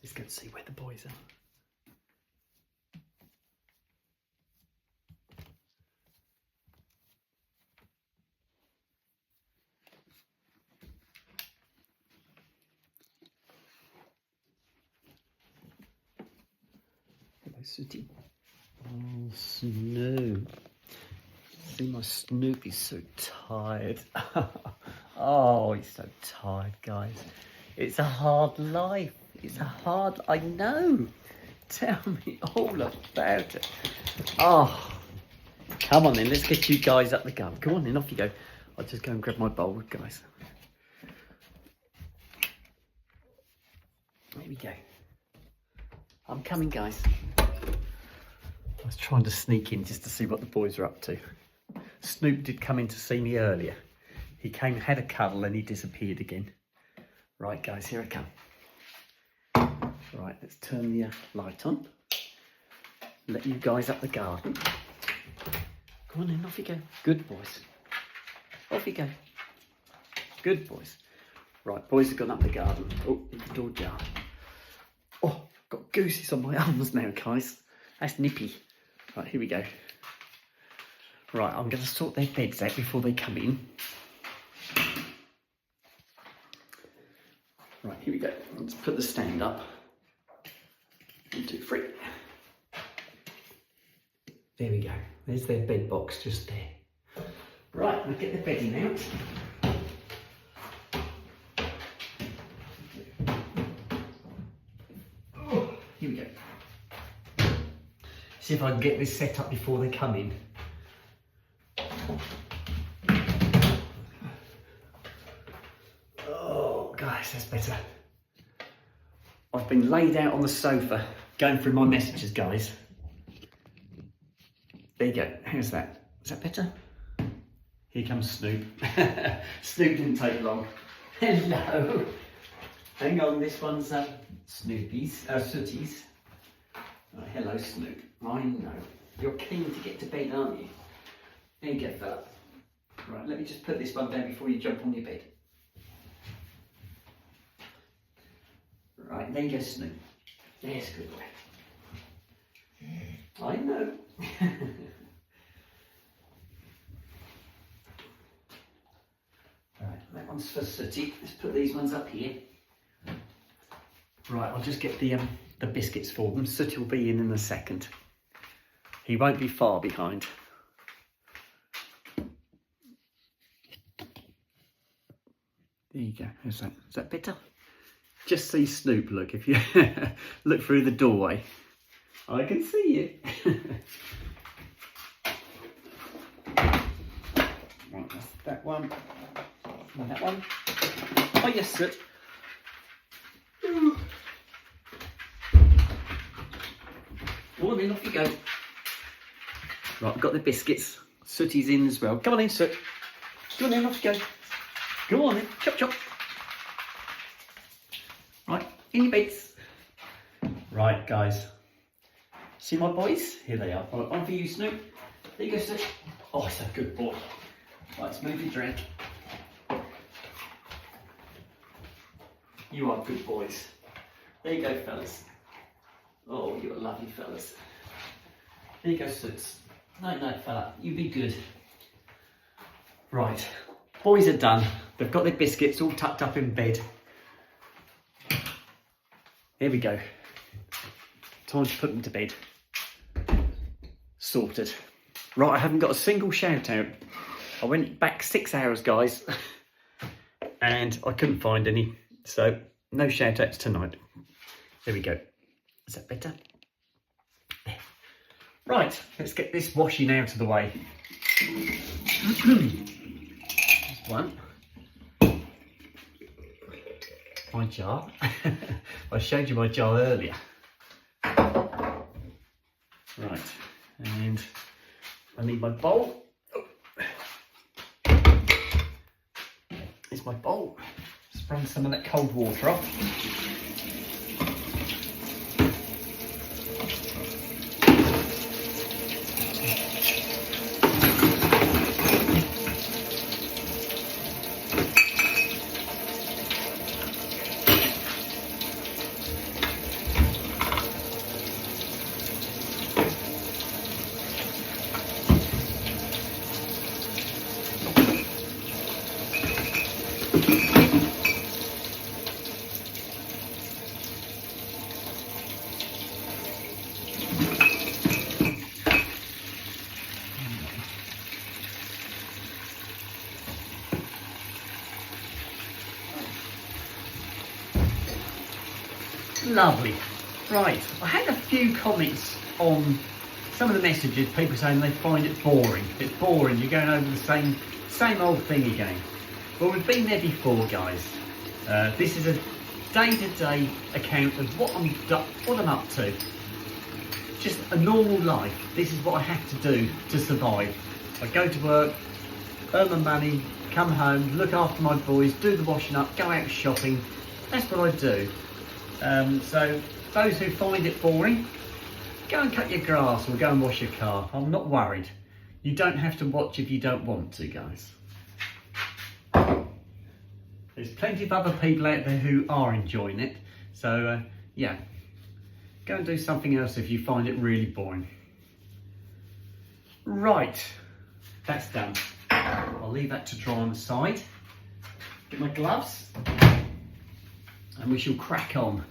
Let's go and see where the boys are. Hello, Sooty. Oh, Snoop. See, my Snoop is so tired. Oh, he's so tired, guys. It's a hard life. It's a hard, I know. Tell me all about it. Oh, come on then, let's get you guys up the gun. Come on then, off you go. I'll just go and grab my bowl, guys. There we go. I'm coming, guys. I was trying to sneak in just to see what the boys are up to. Snoop did come in to see me earlier. He came, had a cuddle, and he disappeared again. Right, guys, here I come. Right, let's turn the light on. Let you guys up the garden. Come on in, off you go. Good boys. Off you go. Good boys. Right, boys have gone up the garden. Oh, the door jar. Oh, got gooses on my arms now, guys. That's nippy. Right, here we go. Right, I'm going to sort their beds out before they come in. Right, here we go. Let's put the stand up. 1, 2, 3. There we go. There's their bed box just there. Right, we'll get the bedding out. Oh, here we go. See if I can get this set up before they come in. Oh, guys, that's better. I've been laid out on the sofa, going through my messages, guys. There you go. How's that? Is that better? Here comes Snoop. Snoop didn't take long. Hello. Hang on, this one's Snoopy's, Sooty's. Oh, hello, Snoop. I know. You're keen to get to bed, aren't you? There you go, fella. Right, let me just put this one down before you jump on your bed. Right, there you go, Snoop. There's a good boy. I know. Right, that one's for Sooty. Let's put these ones up here. Right, I'll just get the biscuits for them. Sooty will be in a second. He won't be far behind. There you go. How's that? Is that better? Just see Snoop, look. If you look through the doorway, I can see you. Right, that's that one. And that one. Oh, yes, Soot. Come on in, off you go. Right, I've got the biscuits. Sooty's in as well. Come on in, Soot. Go on in, off you go. Go on in, chop chop. Right, in your beds. Right, guys. See my boys? Here they are. Right, one for you, Snoop. There you go, Soot. Oh, it's a good boy. Right, let's move your drink. You are good boys. There you go, fellas. Oh, you're lovely fellas. There you go, Soots. No, fella, you be good. Right, boys are done. They've got their biscuits all tucked up in bed. Here we go. Time to put them to bed. Sorted. Right, I haven't got a single shout out. I went back 6 hours, guys, and I couldn't find any. So, no shout outs tonight. There we go. Is that better? There. Right, let's get this washing out of the way. One. My jar. I showed you my jar earlier. Right, and I need my bowl. Here's my bowl. Sprung some of that cold water off. Lovely. Right, I had a few comments on some of the messages, people saying they find it boring. It's boring, you're going over the same old thing again. Well, we've been there before, guys. This is a day-to-day account of what I'm up to. Just a normal life. This is what I have to do to survive. I go to work, earn my money, come home, look after my boys, do the washing up, go out shopping. That's what I do. So those who find it boring, go and cut your grass or go and wash your car. I'm not worried. You don't have to watch if you don't want to, guys. There's plenty of other people out there who are enjoying it. So yeah, go and do something else if you find it really boring. Right, that's done. I'll leave that to dry on the side. Get my gloves and we shall crack on.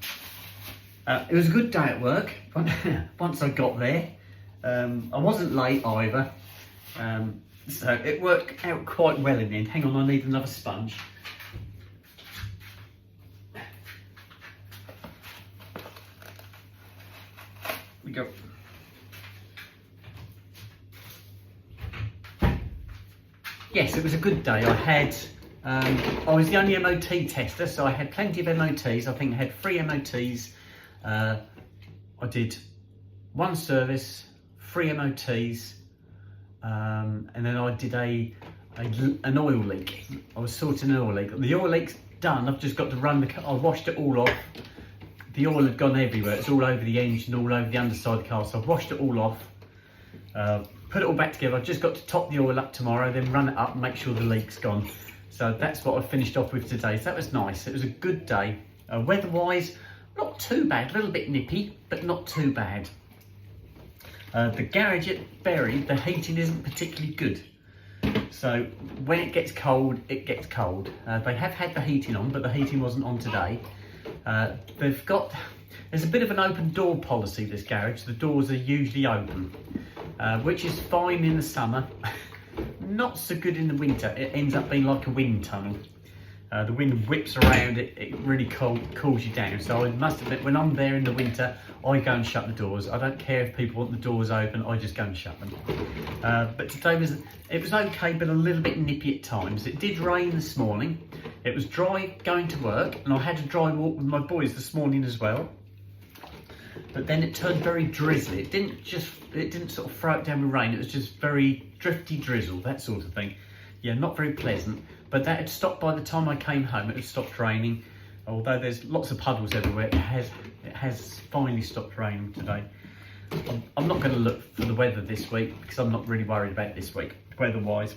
It was a good day at work once I got there. I wasn't late either, so it worked out quite well in the end. Hang on, I need another sponge. We go. Yes, it was a good day. I was the only MOT tester, so I had plenty of MOTs. I think I had 3 MOTs. I did 1 service, 3 MOTs, and then I did an oil leak. I was sorting an oil leak. The oil leak's done. I've just got to run the car. I washed it all off. The oil had gone everywhere. It's all over the engine, all over the underside of the car. So I've washed it all off, put it all back together. I've just got to top the oil up tomorrow, then run it up and make sure the leak's gone. So that's what I finished off with today. So that was nice. It was a good day. Weather-wise, not too bad. A little bit nippy, but not too bad. The garage at Bury, the heating isn't particularly good. So when it gets cold, it gets cold. They have had the heating on, but the heating wasn't on today. There's a bit of an open door policy, this garage. The doors are usually open, which is fine in the summer. Not so good in the winter. It ends up being like a wind tunnel. The wind whips around, it really cools you down. So I must admit, when I'm there in the winter, I go and shut the doors. I don't care if people want the doors open, I just go and shut them. But today it was okay, but a little bit nippy at times. It did rain this morning. It was dry going to work, and I had a dry walk with my boys this morning as well. But then it turned very drizzly. It didn't sort of throw it down with rain. It was just very drifty drizzle, that sort of thing. Yeah, not very pleasant. But that had stopped by the time I came home. It had stopped raining. Although there's lots of puddles everywhere, it has finally stopped raining today. I'm not going to look for the weather this week because I'm not really worried about this week, weather-wise.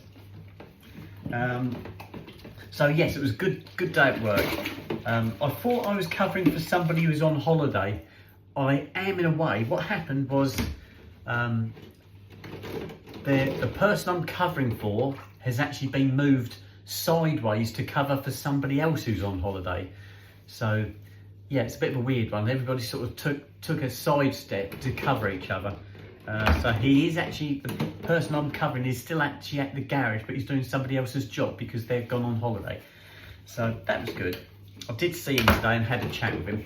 So yes, it was a good day at work. I thought I was covering for somebody who was on holiday. I am in a way. What happened was the person I'm covering for has actually been moved sideways to cover for somebody else who's on holiday. So yeah, it's a bit of a weird one. Everybody sort of took a side step to cover each other. So he is actually, the person I'm covering is still actually at the garage, but he's doing somebody else's job because they've gone on holiday. So that was good. I did see him today and had a chat with him.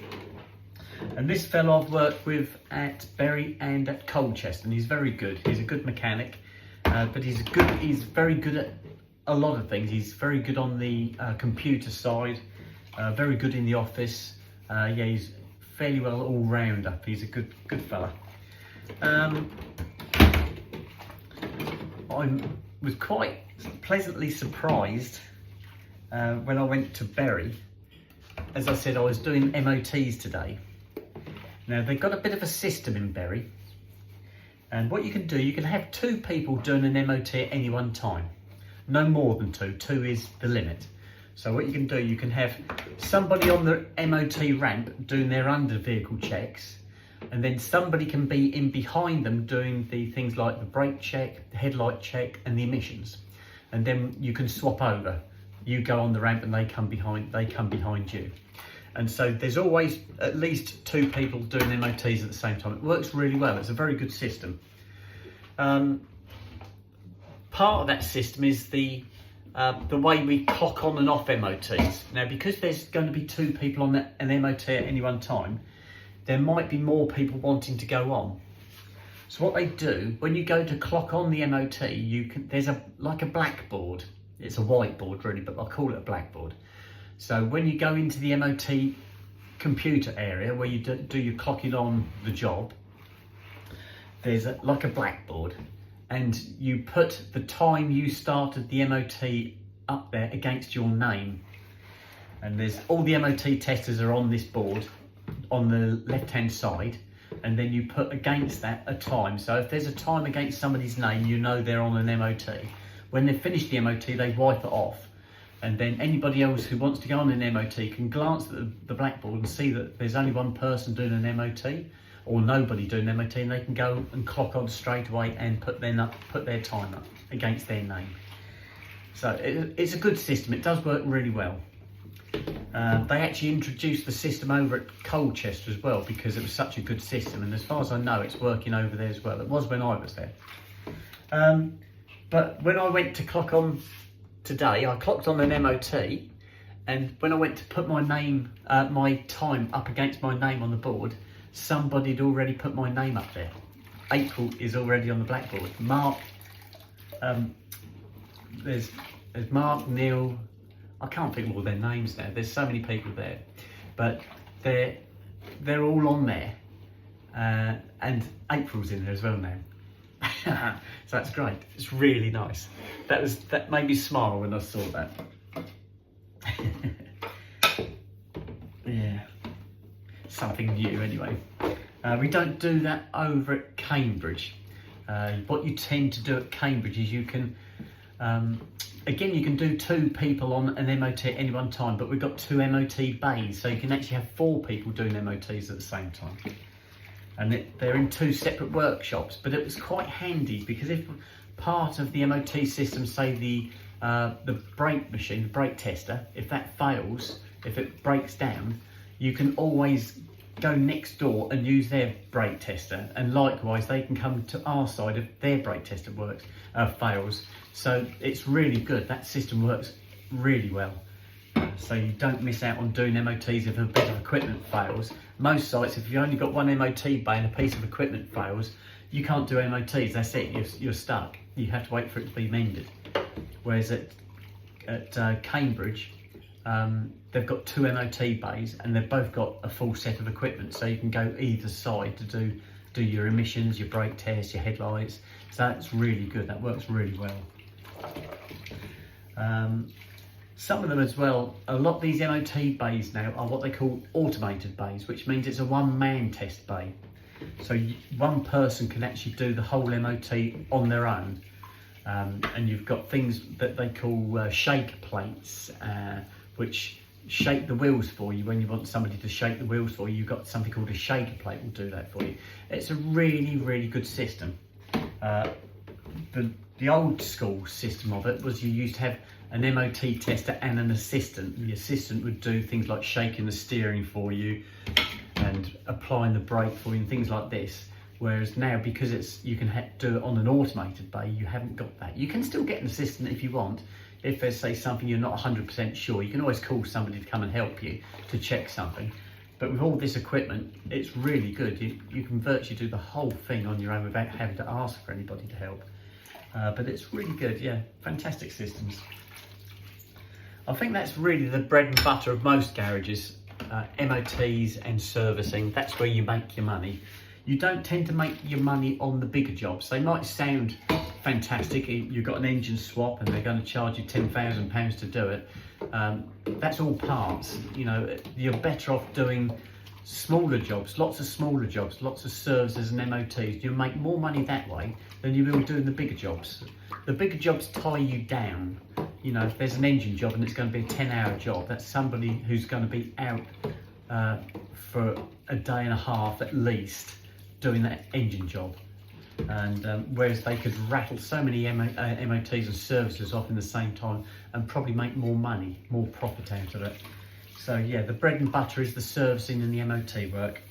And this fellow I've worked with at Bury and at Colchester, and he's very good. He's a good mechanic, but he's very good at a lot of things. He's very good on the computer side, very good in the office. Yeah, he's fairly well all rounder. He's a good fella. I was quite pleasantly surprised when I went to Bury. As I said, I was doing MOTs today. Now they've got a bit of a system in Bury, and what you can do, you can have 2 people doing an MOT at any one time. No more than 2. 2 is the limit. So what you can do, you can have somebody on the MOT ramp doing their under vehicle checks, and then somebody can be in behind them doing the things like the brake check, the headlight check, and the emissions. And then you can swap over. You go on the ramp and they come behind you. And so there's always at least 2 people doing MOTs at the same time. It works really well. It's a very good system. Part of that system is the way we clock on and off MOTs. Now, because there's going to be 2 people on an MOT at any one time, there might be more people wanting to go on. So what they do, when you go to clock on the MOT, there's like a blackboard. It's a whiteboard really, but I'll call it a blackboard. So when you go into the MOT computer area where you do your clocking on the job, there's like a blackboard, and you put the time you started the MOT up there against your name. And there's all the MOT testers are on this board on the left hand side, and then you put against that a time. So if there's a time against somebody's name, you know they're on an MOT. When they've finished the MOT, they wipe it off, and then anybody else who wants to go on an MOT can glance at the blackboard and see that there's only one person doing an MOT or nobody doing an MOT, and they can go and clock on straight away and put their time up against their name. So it's a good system. It does work really well. They actually introduced the system over at Colchester as well because it was such a good system, and as far as I know it's working over there as well. It was when I was there. But when I went to clock on today, I clocked on an MOT, and when I went to put my name, my time up against my name on the board, somebody had already put my name up there. April is already on the blackboard. Mark, there's Mark, Neil, I can't think of all their names now. There's so many people there, but they're all on there, and April's in there as well now. So that's great. It's really nice. That made me smile when I saw that. Yeah, something new anyway. We don't do that over at Cambridge. What you tend to do at Cambridge is you can, again, you can do 2 people on an MOT at any one time, but we've got 2 MOT bays, so you can actually have 4 people doing MOTs at the same time. And they're in 2 separate workshops, but it was quite handy because if part of the MOT system, say the brake machine, the brake tester, if that fails, if it breaks down, you can always go next door and use their brake tester, and likewise they can come to our side if their brake tester fails. So it's really good. That system works really well. So you don't miss out on doing MOTs if a bit of equipment fails. Most sites, if you've only got one MOT bay and a piece of equipment fails, you can't do MOTs. That's it. You're stuck. You have to wait for it to be mended. Whereas at Cambridge, they've got 2 MOT bays, and they've both got a full set of equipment, so you can go either side to do your emissions, your brake tests, your headlights. So that's really good. That works really well. Some of them as well, a lot of these MOT bays now are what they call automated bays, which means it's a one-man test bay. So one person can actually do the whole MOT on their own. And you've got things that they call shaker plates, which shake the wheels for you. When you want somebody to shake the wheels for you, you've got something called a shaker plate will do that for you. It's a really, really good system. The old school system of it was you used to have an MOT tester and an assistant. The assistant would do things like shaking the steering for you and applying the brake for you and things like this. Whereas now, because you can do it on an automated bay, you haven't got that. You can still get an assistant if you want. If there's, say, something you're not 100% sure, you can always call somebody to come and help you to check something. But with all this equipment, it's really good. You can virtually do the whole thing on your own without having to ask for anybody to help. But it's really good, yeah, fantastic systems. I think that's really the bread and butter of most garages, MOTs and servicing. That's where you make your money. You don't tend to make your money on the bigger jobs. They might sound fantastic. You've got an engine swap and they're going to charge you £10,000 to do it. That's all parts. You know, you're better off doing smaller jobs, lots of smaller jobs, lots of services and MOTs. You'll make more money that way than you will doing the bigger jobs. The bigger jobs tie you down. You know, if there's an engine job and it's going to be a 10-hour job, that's somebody who's going to be out for a day and a half at least doing that engine job. And whereas they could rattle so many MOTs and services off in the same time and probably make more money, more profit out of it. So yeah, the bread and butter is the servicing and the MOT work.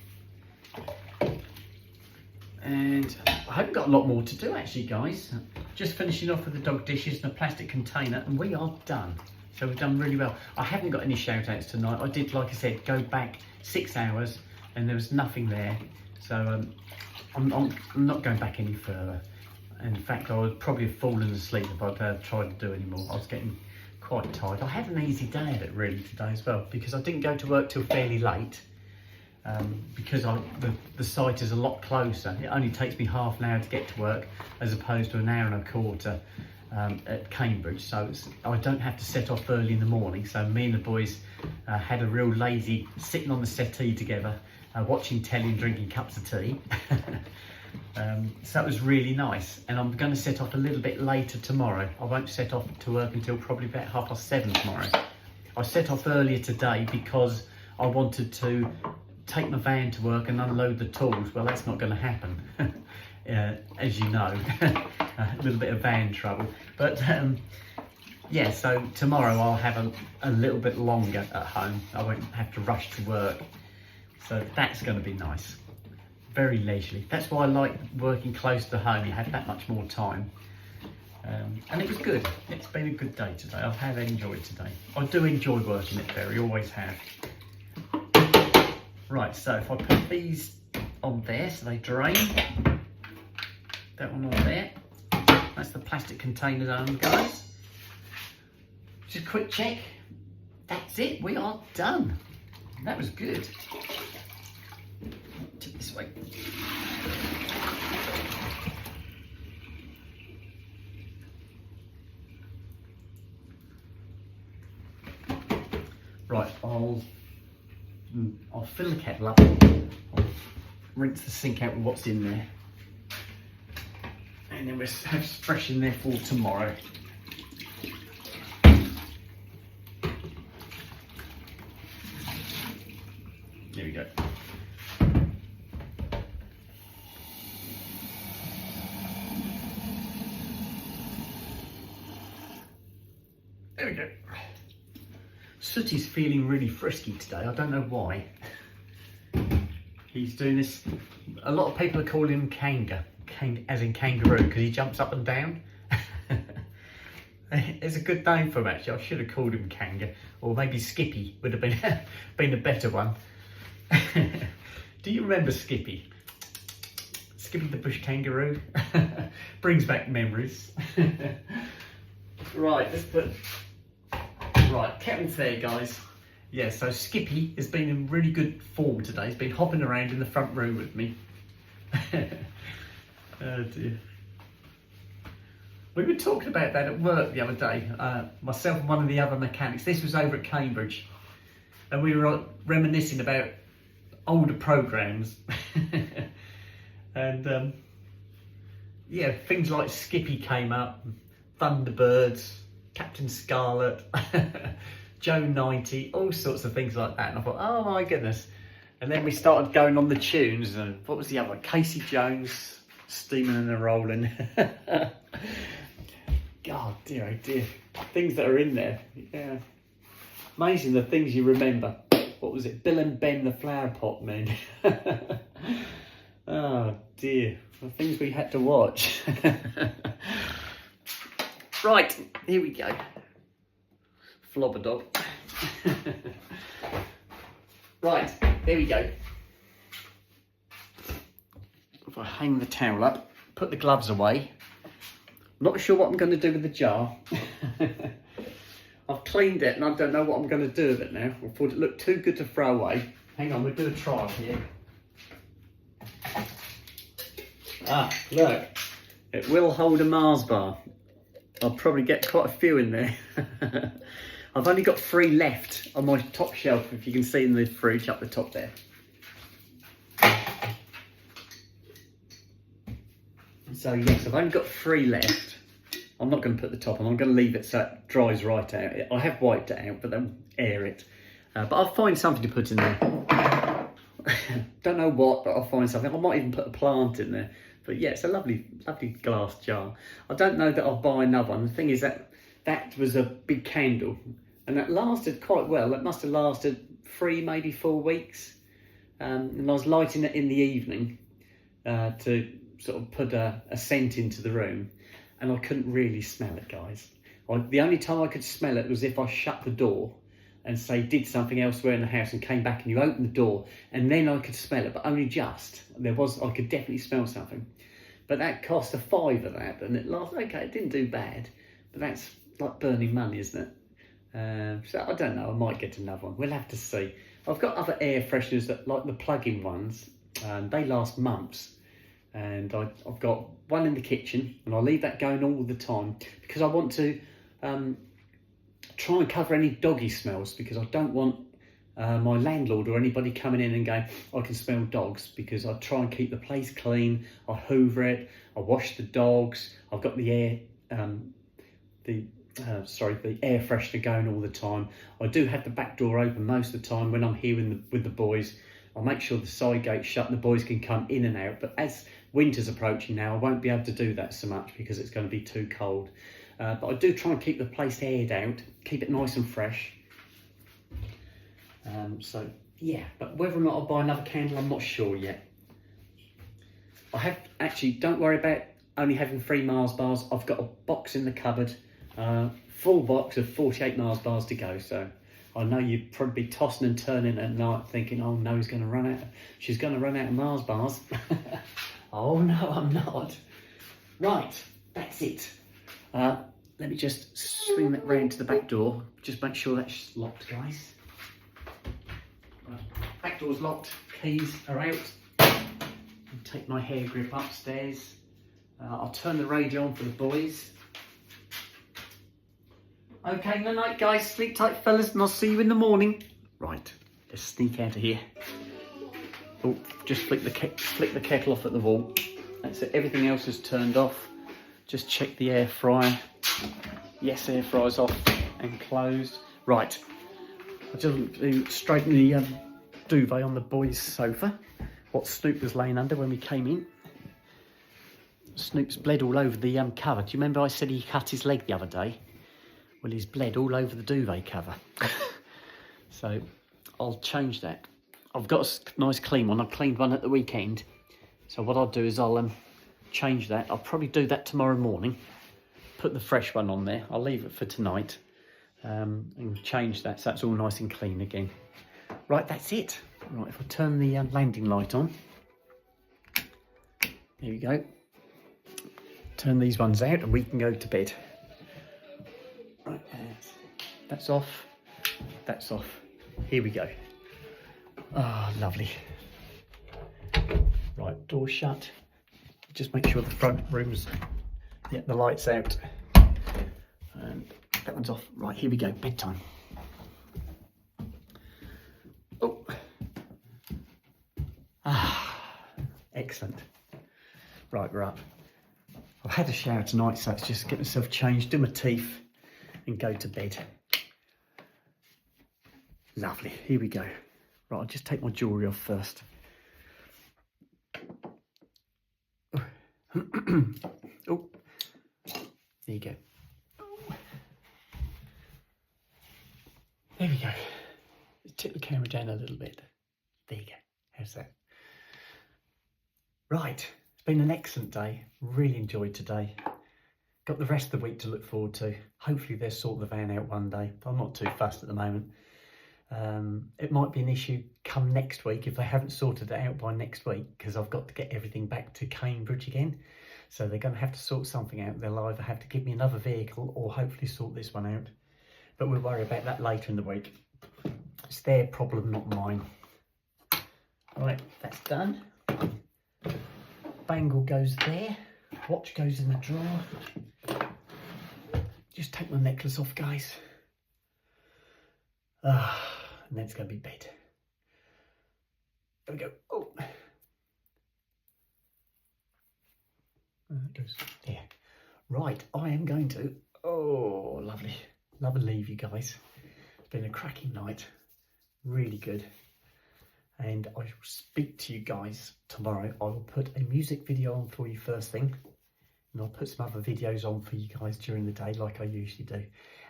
And I haven't got a lot more to do actually, guys. Just finishing off with the dog dishes and a plastic container, and we are done. So we've done really well. I haven't got any shout outs tonight. I did, like I said, go back 6 hours and there was nothing there. So I'm not going back any further. In fact, I would probably have fallen asleep if I'd tried to do any more. I was getting quite tired. I had an easy day of it really today as well, because I didn't go to work till fairly late. Because the site is a lot closer. It only takes me half an hour to get to work as opposed to an hour and a quarter at Cambridge. So I don't have to set off early in the morning. So me and the boys had a real lazy sitting on the settee together, watching telly and drinking cups of tea. So it was really nice, and I'm going to set off a little bit later tomorrow. I won't set off to work until probably about 7:30 tomorrow. I set off earlier today because I wanted to take my van to work and unload the tools. Well, that's not going to happen, as you know. A little bit of van trouble, but yeah, so tomorrow I'll have a little bit longer at home. I won't have to rush to work, so that's going to be nice. Very leisurely. That's why I like working close to home. You have that much more time, and it was good. It's been a good day today. I have enjoyed today. I do enjoy working at Berry, always have. Right, so if I put these on there so they drain, that one on there, that's the plastic containers on, guys. Just a quick check. That's it, we are done. That was good. Take this way. Right, I'll fill the kettle up, I'll rinse the sink out with what's in there, and then we'll have fresh in there for tomorrow. There we go. There we go. Sooty's feeling really frisky today. I don't know why. He's doing this. A lot of people are calling him Kanga, as in kangaroo, because he jumps up and down. It's a good name for him, actually. I should have called him Kanga, or maybe Skippy would have been a better one. Do you remember Skippy? Skippy the bush kangaroo. Brings back memories. Right, let's put. Right, kettle's there, guys. Yeah, so Skippy has been in really good form today. He's been hopping around in the front room with me. Oh dear. We were talking about that at work the other day, myself and one of the other mechanics. This was over at Cambridge, and we were reminiscing about older programmes. And yeah, things like Skippy came up, Thunderbirds, Captain Scarlet, Joe 90, all sorts of things like that. And I thought, oh my goodness. And then we started going on the tunes, and what was the other one? Casey Jones, Steaming and a Rolling. God, dear, oh dear. Things that are in there. Yeah. Amazing the things you remember. What was it? Bill and Ben, the Flower Pot Men. Oh dear. The things we had to watch. Right, here we go. Flobber dog. Right, there we go. If I hang the towel up, put the gloves away. Not sure what I'm going to do with the jar. I've cleaned it and I don't know what I'm going to do with it now. I thought it looked too good to throw away. Hang on, we'll do a trial here. Ah, look. It will hold a Mars bar. I'll probably get quite a few in there. I've only got 3 left on my top shelf, if you can see in the fridge up the top there. So yes, I've only got 3 left. I'm not going to put the top on, I'm going to leave it so it dries right out. I have wiped it out, but then air it. But I'll find something to put in there. Don't know what, but I'll find something. I might even put a plant in there. But yeah, it's a lovely, lovely glass jar. I don't know that I'll buy another one. The thing is that was a big candle, and that lasted quite well. It must have lasted 3, maybe 4 weeks. And I was lighting it in the evening to sort of put a scent into the room, and I couldn't really smell it, guys. The only time I could smell it was if I shut the door and say did something elsewhere in the house and came back and you opened the door and then I could smell it, but only just. I could definitely smell something. But that cost a £5 that, and it lasted, okay, it didn't do bad, but that's like burning money, isn't it? So I don't know, I might get another one. We'll have to see. I've got other air fresheners that, like the plug-in ones, they last months. And I've got one in the kitchen, and I leave that going all the time because I want to try and cover any doggy smells, because I don't want my landlord or anybody coming in and going, I can smell dogs, because I try and keep the place clean. I hoover it, I wash the dogs. I've got the air freshener going all the time. I do have the back door open most of the time when I'm here with the boys. I'll make sure the side gate's shut and the boys can come in and out. But as winter's approaching now, I won't be able to do that so much because it's going to be too cold. But I do try and keep the place aired out, keep it nice and fresh. So yeah, but whether or not I'll buy another candle, I'm not sure yet. I have actually, don't worry about only having 3 Mars bars. I've got a box in the cupboard, full box of 48 Mars bars to go. So I know you'd probably be tossing and turning at night thinking, oh no, she's going to run out of Mars bars. Oh no, I'm not. Right, that's it. Let me just swing that round to the back door. Just make sure that's locked, guys. Right, back door's locked, keys are out. I'll take my hair grip upstairs. I'll turn the radio on for the boys. Okay, good night, guys. Sleep tight, fellas, and I'll see you in the morning. Right, let's sneak out of here. Oh, just flick the kettle off at the wall. That's it. Everything else is turned off. Just check the air fryer. Yes, air fryer's off and closed. Right, I just straighten the duvet on the boys' sofa. What Snoop was laying under when we came in. Snoop's bled all over the cover. Do you remember I said he cut his leg the other day? Well, he's bled all over the duvet cover. So I'll change that. I've got a nice clean one. I cleaned one at the weekend. So what I'll do is I'll change that. I'll probably do that tomorrow morning. Put the fresh one on there. I'll leave it for tonight and change that so that's all nice and clean again. Right, that's it. Right, if I turn the landing light on. There we go. Turn these ones out and we can go to bed. Right, that's off. That's off. Here we go. Ah, oh, lovely. Right, door shut. Just make sure the front room's, yeah, the light's out. And that one's off. Right, here we go, bedtime. Oh. Ah, excellent. Right, we're up. I've had a shower tonight, so it's just get myself changed, do my teeth, and go to bed. Lovely, here we go. Right, I'll just take my jewellery off first. Oh, there you go. There we go. Tip the camera down a little bit. There you go. How's that? Right, it's been an excellent day. Really enjoyed today. Got the rest of the week to look forward to. Hopefully they'll sort the van out one day. I'm not too fussed at the moment. It might be an issue come next week if they haven't sorted it out by next week, because I've got to get everything back to Cambridge again. So they're going to have to sort something out. They'll either have to give me another vehicle or hopefully sort this one out. But we'll worry about that later in the week. It's their problem, not mine. Right, that's done. Bangle goes there. Watch goes in the drawer. Just take my necklace off, guys. And then it's going to be bed. There we go. Oh. It goes there. Right, I am going to... Oh, lovely. Love and leave you guys. It's been a cracking night. Really good. And I shall speak to you guys tomorrow. I will put a music video on for you first thing. And I'll put some other videos on for you guys during the day like I usually do.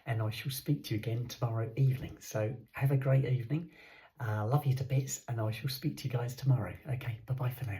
And I shall speak to you again tomorrow evening. So have a great evening. Love you to bits, and I shall speak to you guys tomorrow. Okay, bye-bye for now.